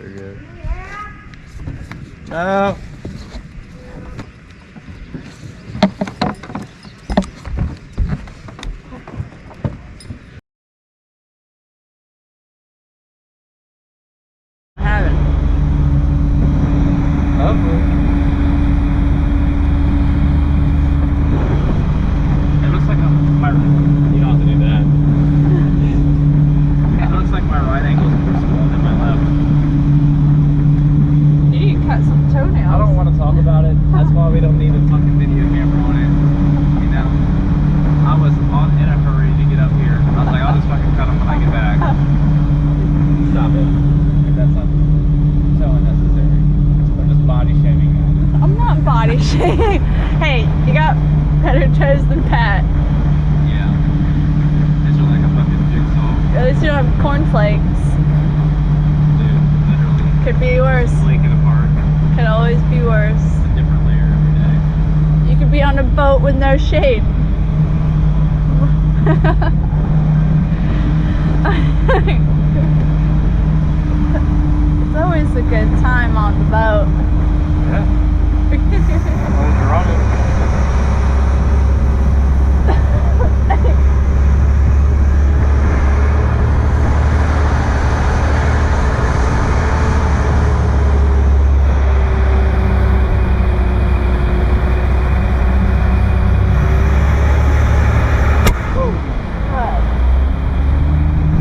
You're good. Ciao. Hey, you got better toes than Pat. Yeah. These are like a fucking jigsaw. At least you don't have cornflakes. Dude, literally. Could be worse. Flaking apart. Could always be worse. It's a different layer every day. You could be on a boat with no shade. It's always a good time on the boat. Yeah. You're on it.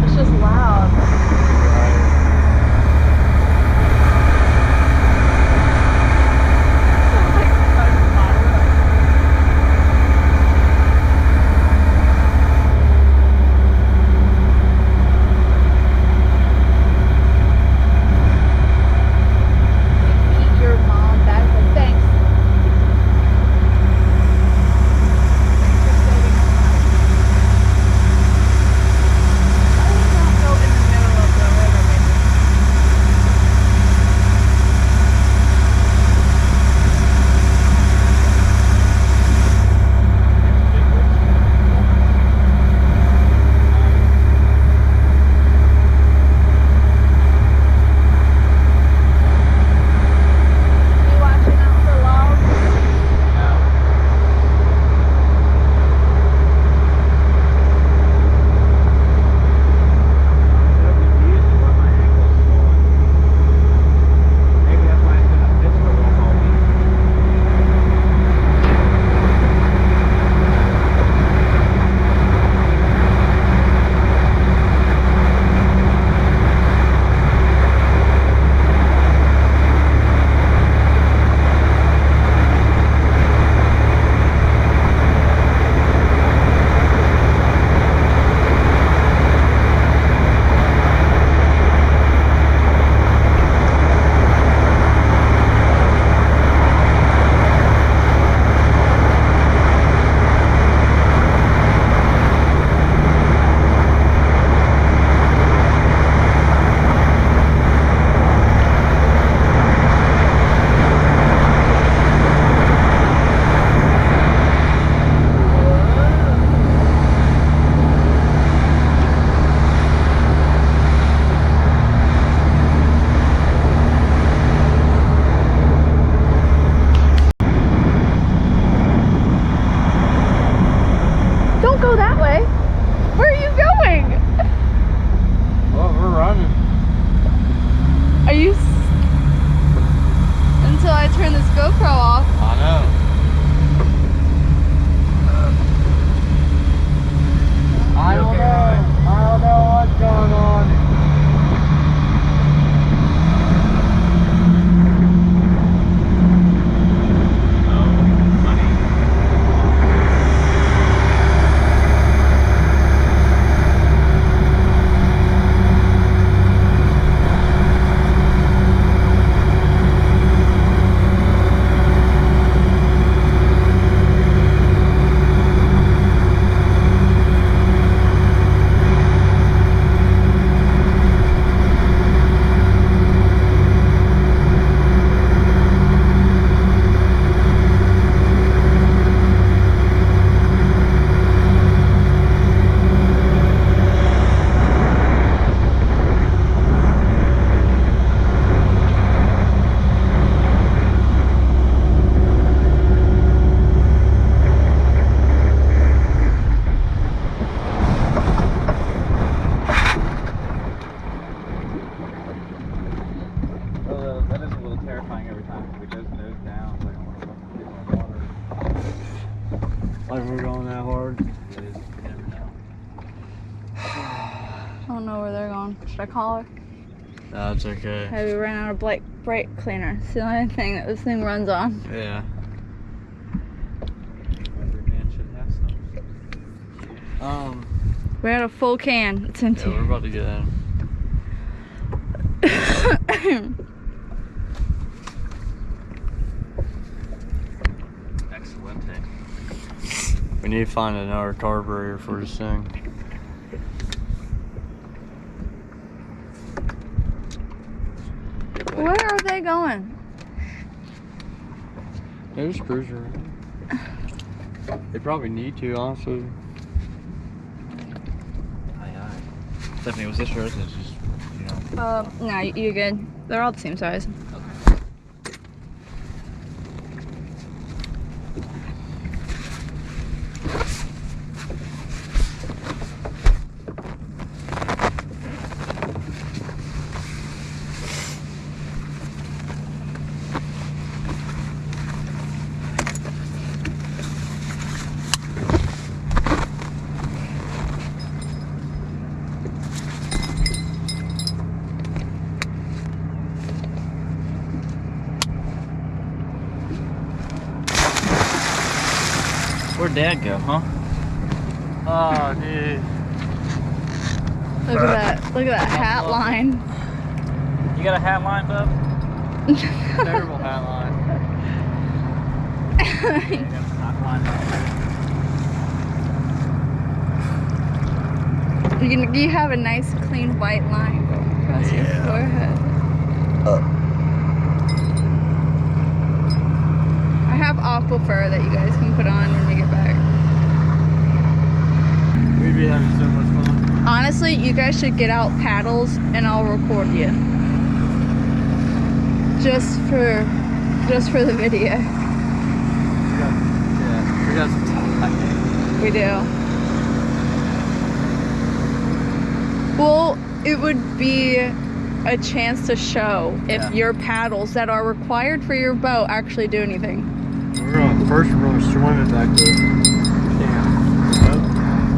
It's just loud. Like we're going that hard. It is. You never know. I don't know where they're going. Should I call her? No, it's okay. Hey, we ran out of brake cleaner. It's the only thing that this thing runs on. Yeah. Every man should have some. We had a full can. It's empty. Yeah, we're about to get in. Excellent. We need to find another carburetor for this thing. Where are they going? They're just cruising around. They probably need to, honestly. Aye. Stephanie, was this yours? It's just, you know. No, you're good. They're all the same size. Where'd Dad go, huh? Oh, dude. Look at that hat line. You got a hat line, bub? Terrible hat line. Yeah, you got a hat line right there. You have a nice clean white line going across your forehead. I have aqua fur that you guys can put on when we get back. We'd be having so much fun. Honestly, you guys should get out paddles and I'll record you. Just for the video. We got some time. We do. Well, it would be a chance to show if your paddles that are required for your boat actually do anything. We're gonna swim it back to camp.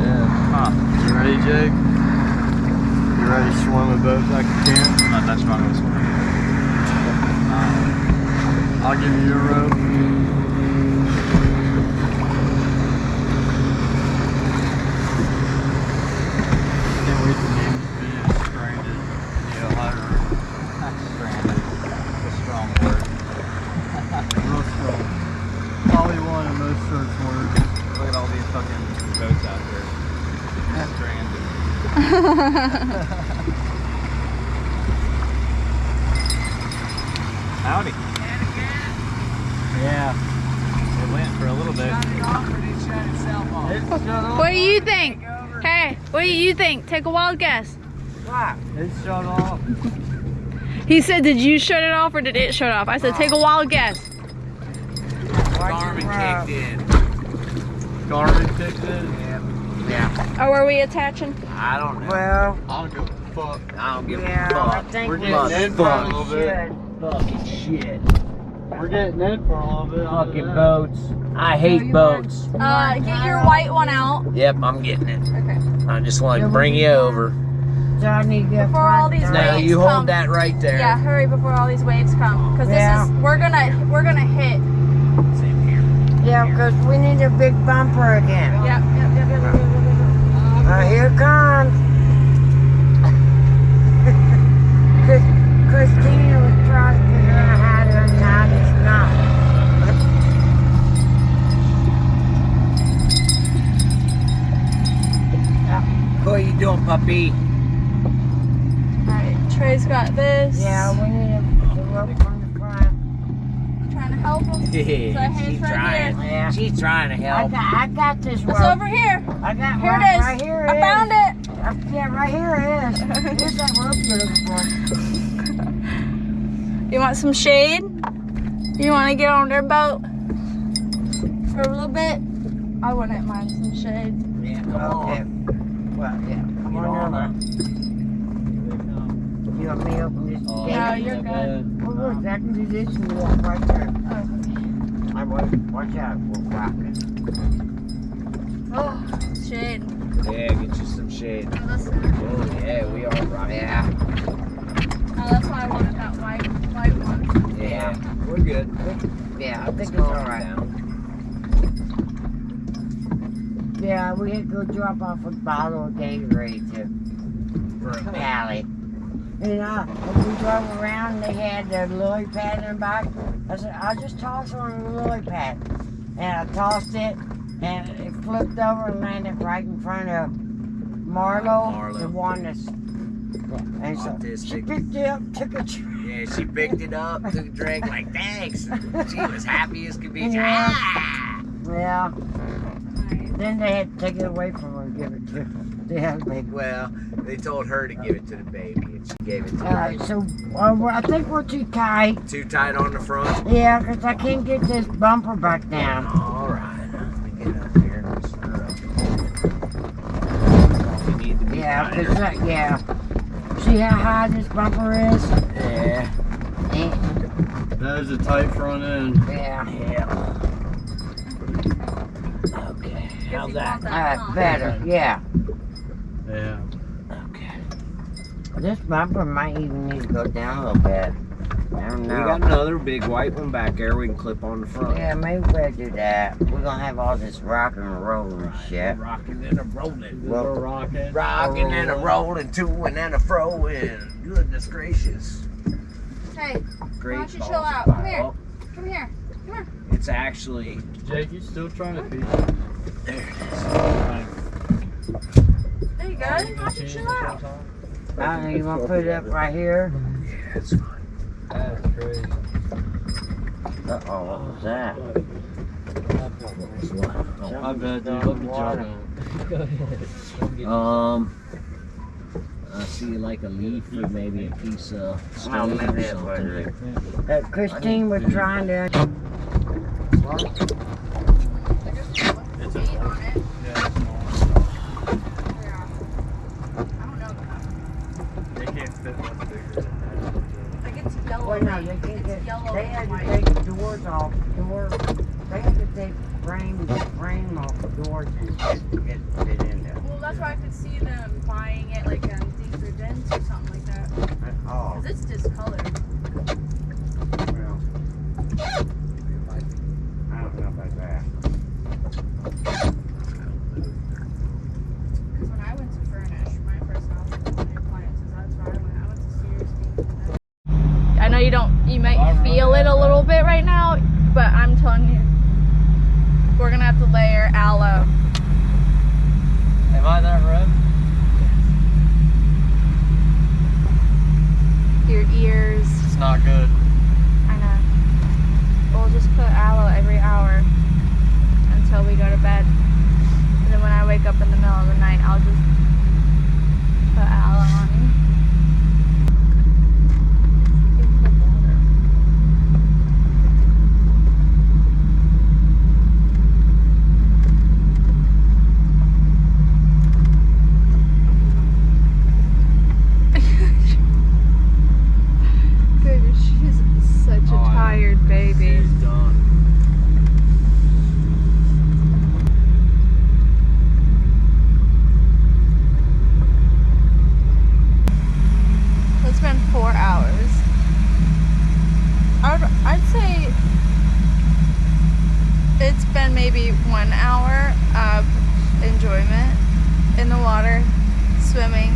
Yeah. Huh. You ready, Jake? You ready to swim the boat back to camp? I'm not that strong of a swimmer. I'll give you your rope. Can't wait to name this video Stranded in the Ohio River. Stranded. That's a strong word. Real strong. Probably one of most search words. Look at all these fucking boats out there. Stranded. Howdy. Yeah. It went for a little bit. What do you think? Hey, what do you think? Take a wild guess. It shut off. He said, did you shut it off or did it shut off? I said, take a wild guess. Garmin kicked in. Garmin kicked in? Yeah. Oh, are we attaching? I don't know. Well, I don't give a fuck. I don't give yeah, a I fuck. think We're we getting in for a probably little bit. should. Fucking shit. We're getting in for a little bit. Fucking boats. I hate boats. Get your white one out. Yep, I'm getting it. Okay. I just wanted to bring you over. So I need to get Before all these Now waves you come. hold that right there. Yeah, hurry before all these waves come. Cause we're gonna hit. Same here. Yeah, because we need a big bumper again. Yep. Here it comes. Christina was trying to figure out how to untie this knot. What are you doing, puppy? Alright, Trey's got this. Yeah, we need a rope on the front. Trying to help him. So She's hands right trying. here. Yeah. She's trying to help. I got this rope. It's over here. I got Here one it is. right here. I found it. Yeah, right here it is. Here's that rope you're looking for. You want some shade? You want to get on their boat for a little bit? I wouldn't mind some shade. Yeah, come Okay. on. Well, yeah. Come Get on on over. You want me to open this? No, gate? you're good. Well, look, I can do this and walk right there. Oh, I watch out, we'll rock it. Oh, shade. Yeah, get you some shade. Oh, that's Oh yeah, we are right. Yeah. Oh, that's why I wanted that white one. Yeah, we're good. Yeah, I think it's calm alright. down. Yeah, we had to go drop off a bottle of Gatorade for a pallet. And when we drove around, they had the lily pad in the back. I said, I'll just toss on the lily pad. And I tossed it, and it flipped over and landed right in front of Marlo, the one that's... And so she Autistic. picked it up, took a drink. Yeah, she picked it up, took a drink, like thanks. She was happy as could be. Yeah. Ah! Yeah. Nice. Then they had to take it away from her and give it to the other baby. Well, they told her to give it to the baby, and she gave it to the Alright, baby. so I think we're too tight. Too tight on the front. Yeah, because I can't get this bumper back down. All right, let me get up here and stir up. We need to be Yeah, tighter. because yeah. See how high this bumper is? Yeah. That is a tight front end. Yeah. Yeah. Okay. How's that? Better, yeah. Yeah. Okay. This bumper might even need to go down a little bit. I don't We know. got another big white one back there we can clip on the front. Yeah, maybe we better do that. We're gonna have all this rock and roll and shit. Rocking and a rolling. We're rocking. Rocking and a rolling, to and a fro-in. Goodness gracious. Hey, Great. Why don't you chill balls of out? fire. Come here. Oh, come here. it's actually, Jake, you still trying to feed? there it is. There you go. Why don't you chill out? I don't know, you wanna put it up right here? Yeah, it's fine. That's crazy. Uh-oh, what was that? I bet, dude. Let me jump in. I see like a leaf or maybe a piece of Oh, stone maybe or that's what something. it is. Christine was trying to... It's a Eat on it. yeah, it's small. Yeah. I don't know that. They can't fit much bigger than that. Like it's yellow. Well, no, they can't It's get... yellow They and had to white. take the doors off. They had to take frame off the doors and shit to get it in there. Well, that's why I could see them buying it like deeper dents or something like that. Oh, Because it's discolored. well. I don't know about that. Because when I went to Furnish, my first house with my appliances, that's where I went. I went to Sears. I know you might feel it a little bit right now, but I'm telling you, we're gonna have to layer aloe. Am I that red? Your ears. It's not good. I know. We'll just put aloe every hour until we go to bed. And then when I wake up in the middle of the night, I'll just put aloe on you. Goodness, she's such a tired baby. It's done. It's been 4 hours. I'd say it's been maybe 1 hour of enjoyment in the water, swimming.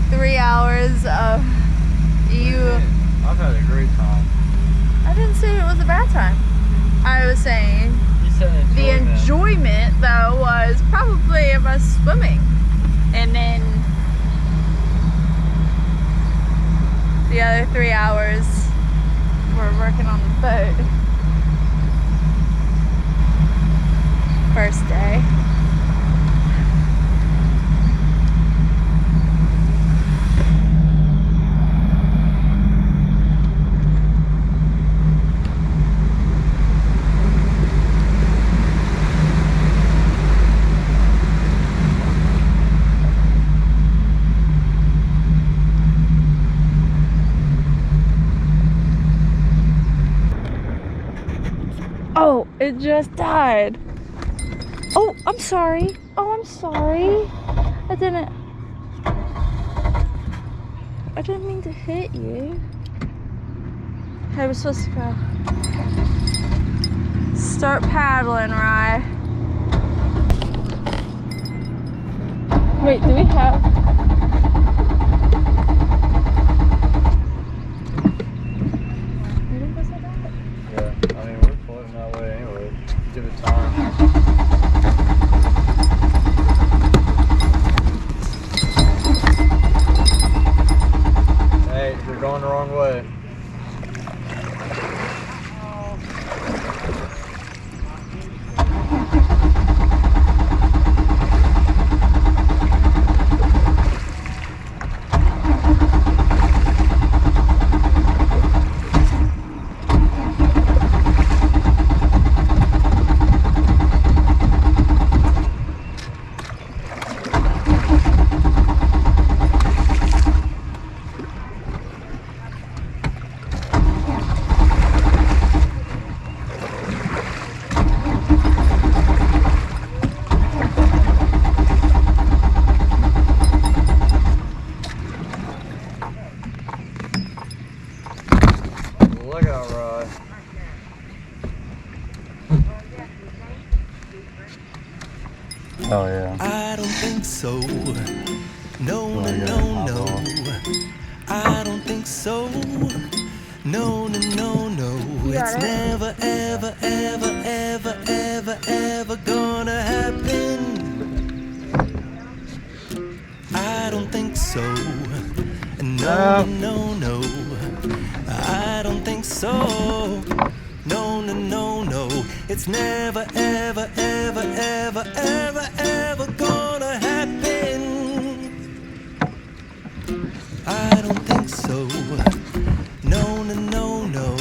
3 hours of you. I've had a great time. I didn't say it was a bad time. I was saying You said the enjoyment though was probably of us swimming, and then the other 3 hours we're working on the boat. First day. Oh, it just died. Oh, I'm sorry. Oh, I'm sorry. I didn't mean to hit you. Hey, we're supposed to go. Start paddling, Rye. Wait, do we have... Yeah, I mean, we're floating that way anyway. Give it time. Hey, you're going the wrong way. Look out, Rod. Oh yeah. I don't think so. No, no, no, no. I don't think so. No, no, no, no. It's never, ever, ever, ever, ever, ever gonna happen. I don't think so. No, no, no. I don't think so. No, no, no, no. It's never, ever, ever, ever, ever, ever gonna happen. I don't think so. No, no, no, no.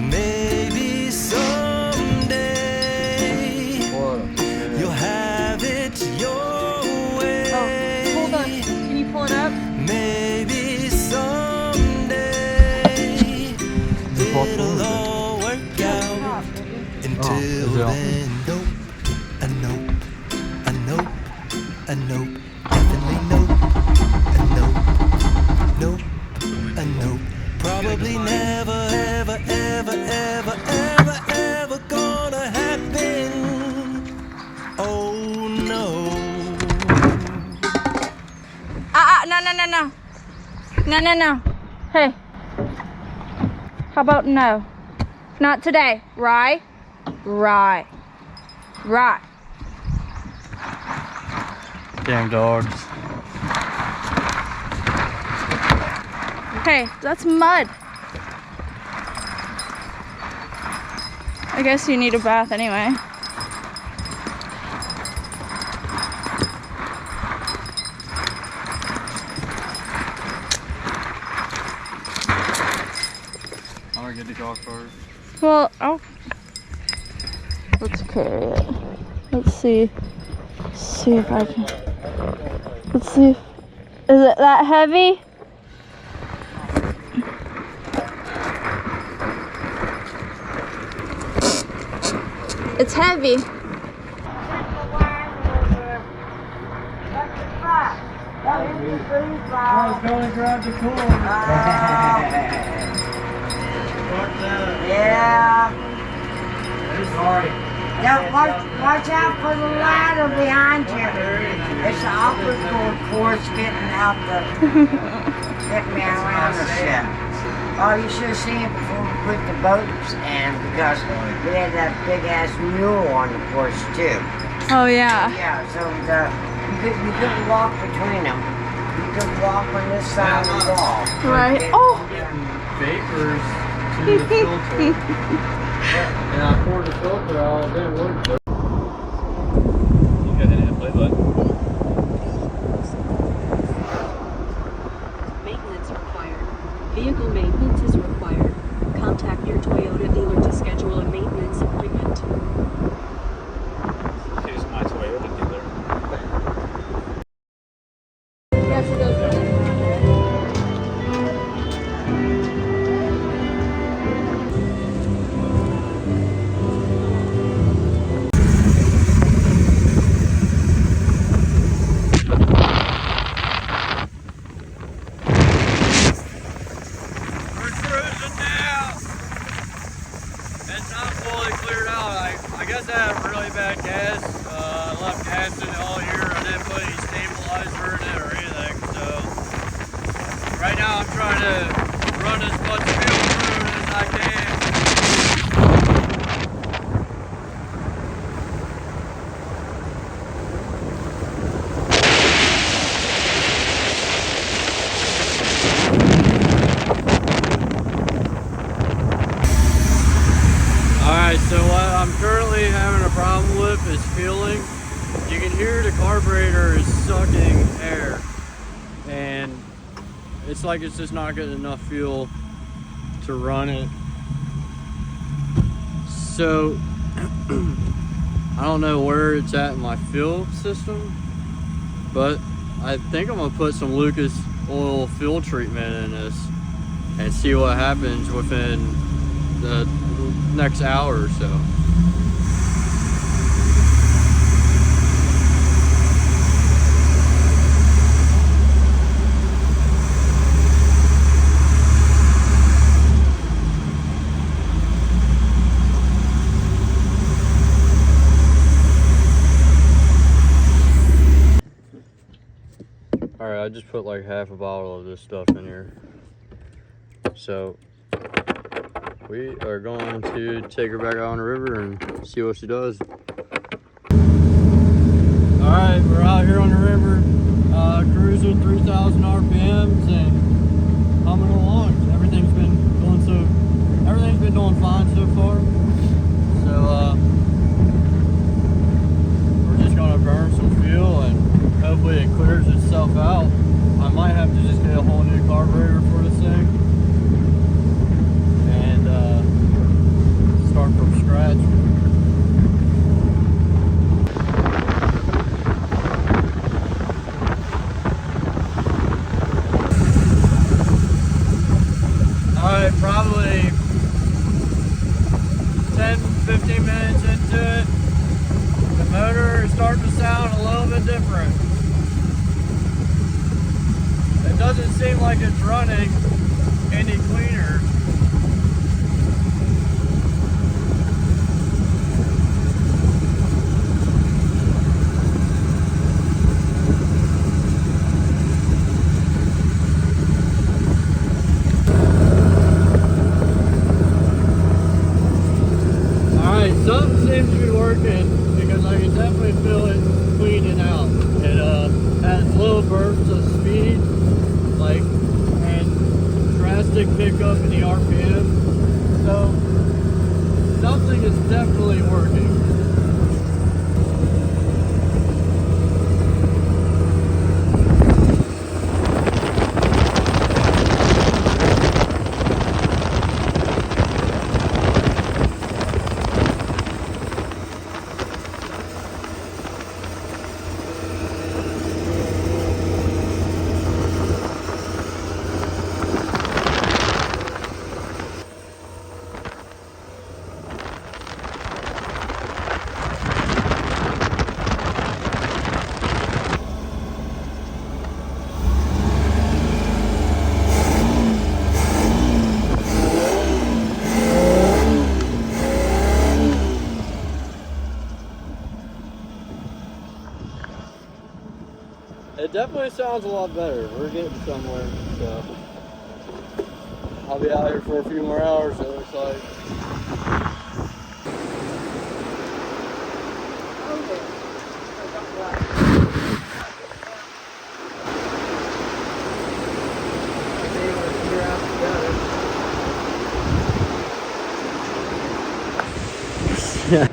Maybe someday you'll have it your way. Oh, hold on. Can you pull it up? Maybe someday it'll all work out. Until then, nope, a nope, a nope, a nope, definitely nope, a nope, nope, a nope. Probably never, ever, ever, ever, ever, ever gonna happen. Oh no. No, no, no, no. No, no, no. Hey. How about no? Not today. Rye? Rye. Rye. Damn dogs. Hey, that's mud. I guess you need a bath anyway. I'm gonna get the golf cart. Well, let's carry it. Let's see. See if I can. Let's see. Is it that heavy? It's heavy. I was going to grab the cord. Yeah. Sorry. Now watch out for the ladder behind you. It's the obstacle course getting out the getting me around the ship. Oh, you should have seen it before we put the boats in because we had that big ass mule on the course too. Oh yeah. Yeah, so you couldn't walk between them. You could walk on this side of the wall. Right. Oh. Vapors to the filter. And I poured the filter out, it didn't work though. You guys didn't hit play button. Maintenance required. Vehicle maintenance is required. Contact your Toyota dealer to schedule a maintenance appointment. Here's my Toyota dealer. Yes, it does. have really bad gas. I left gas in it all year. I didn't put any stabilizer in it or anything. So right now I'm trying to run as much fuel through it as I can. Alright, so what I'm currently having a problem with is fueling. You can hear the carburetor is sucking air, and it's like it's just not getting enough fuel to run it. So I don't know where it's at in my fuel system, but I think I'm gonna put some Lucas oil fuel treatment in this and see what happens within the next hour or so. Alright, I just put like half a bottle of this stuff in here. So we are going to take her back out on the river and see what she does. Alright, we're out here on the river, cruising 3,000 RPMs and humming along. Everything's been doing fine so far. So we're just gonna burn some fuel and hopefully it clears itself out. I might have to just get a whole new carburetor for this thing and start from scratch. Alright, probably 10-15 minutes into it, the motor is starting to sound a little bit different. It doesn't seem like it's running any cleaner. Alright, something seems to be working because I can definitely feel it cleaning out. It has little bursts of speed, like, and drastic pickup in the RPM. So something is definitely working. It definitely sounds a lot better. We're getting somewhere, so I'll be out here for a few more hours, it looks like. Yeah.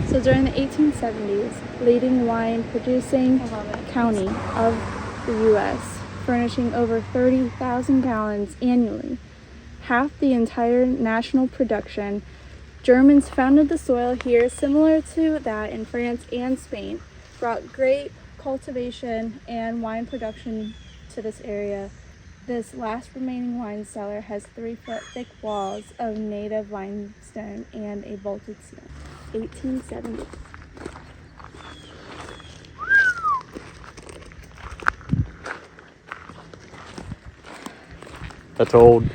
So during the 1870s, leading wine producing county of the U.S., furnishing over 30,000 gallons annually, half the entire national production, Germans founded the soil here similar to that in France and Spain, brought grape cultivation and wine production to this area. This last remaining wine cellar has 3-foot thick walls of native limestone and a vaulted ceiling. 1870. That's old.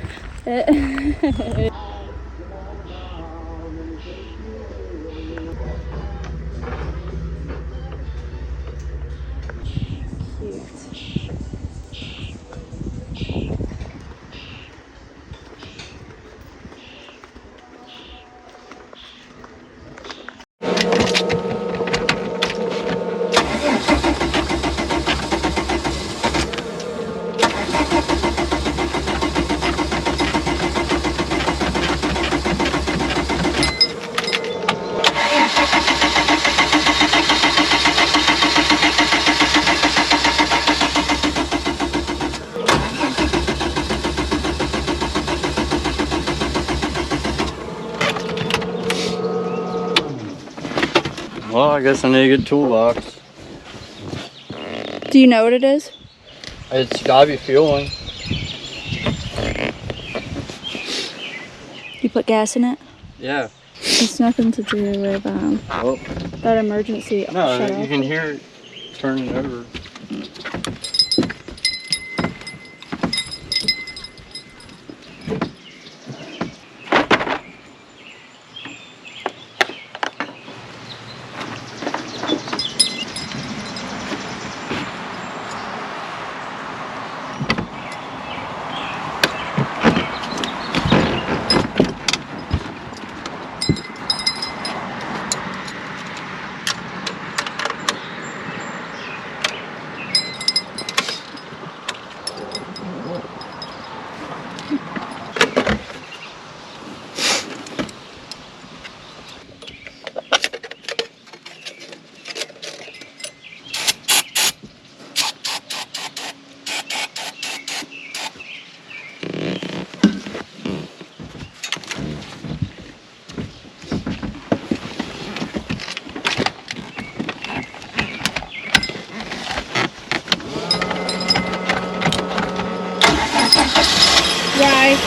Well, I guess I need a good toolbox. Do you know what it is? It's gotta be fueling. You put gas in it? Yeah. It's nothing to do with Well, that emergency no, shut you off. can hear it turning over.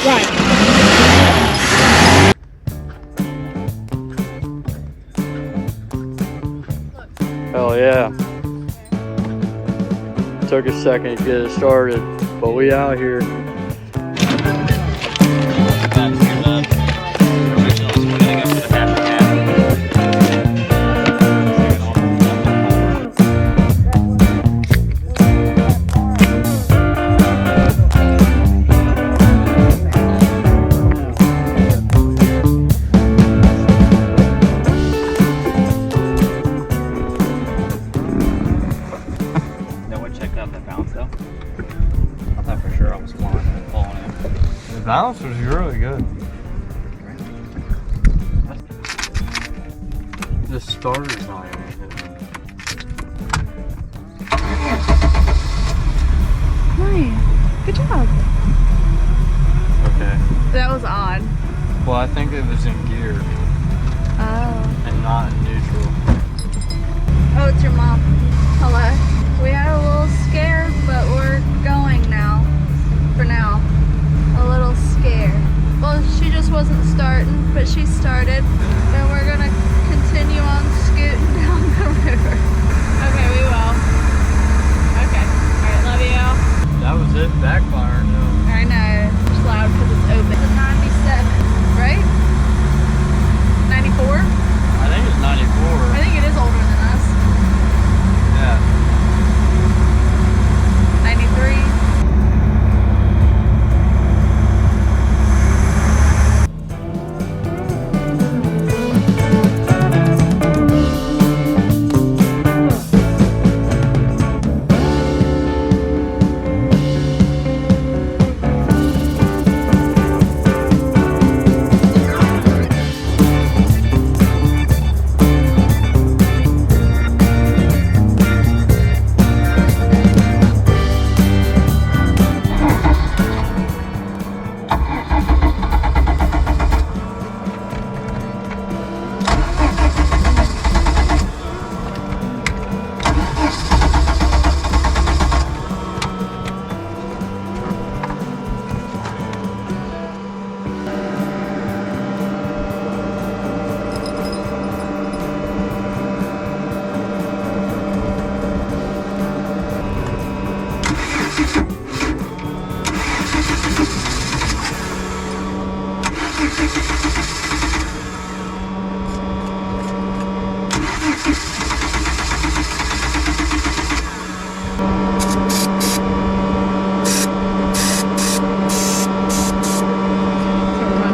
Right. Hell yeah. Took a second to get it started, but we out here. The balance was really good. The starter's not even hitting. Nice. Good job. Okay. That was odd. Well, I think it was in gear Oh. and not in neutral. Oh, it's your mom. Hello. We had a little scare, but we're going now. For now. A little scared. Well, she just wasn't starting, but she started. Then we're gonna continue on scooting down the river. Okay, we will. Okay. Alright, love you. That was it, backfiring though. I know. It's loud because it's open. It's a 97, right? 94? I think it's 94. I think it is older than us. Yeah. 93. Run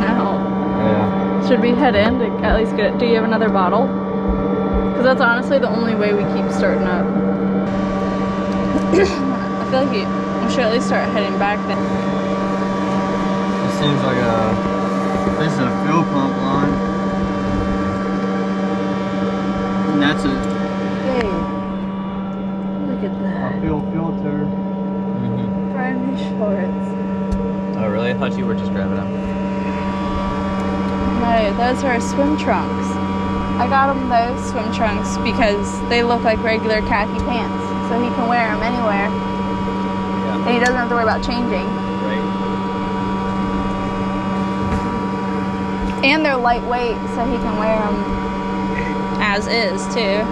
out. Yeah. Should we head in to at least get it? Do you have another bottle? Because that's honestly the only way we keep starting up. I feel like we should at least start heading back then. This seems like this is a fuel pump line. And that's a Hey, look at that. fuel filter. Brand new shorts. Oh really? I thought you were just grabbing them. No, those are swim trunks. I got him those swim trunks because they look like regular khaki pants, so he can wear them anywhere. Yeah. And he doesn't have to worry about changing. Right. And they're lightweight, so he can wear them as is too.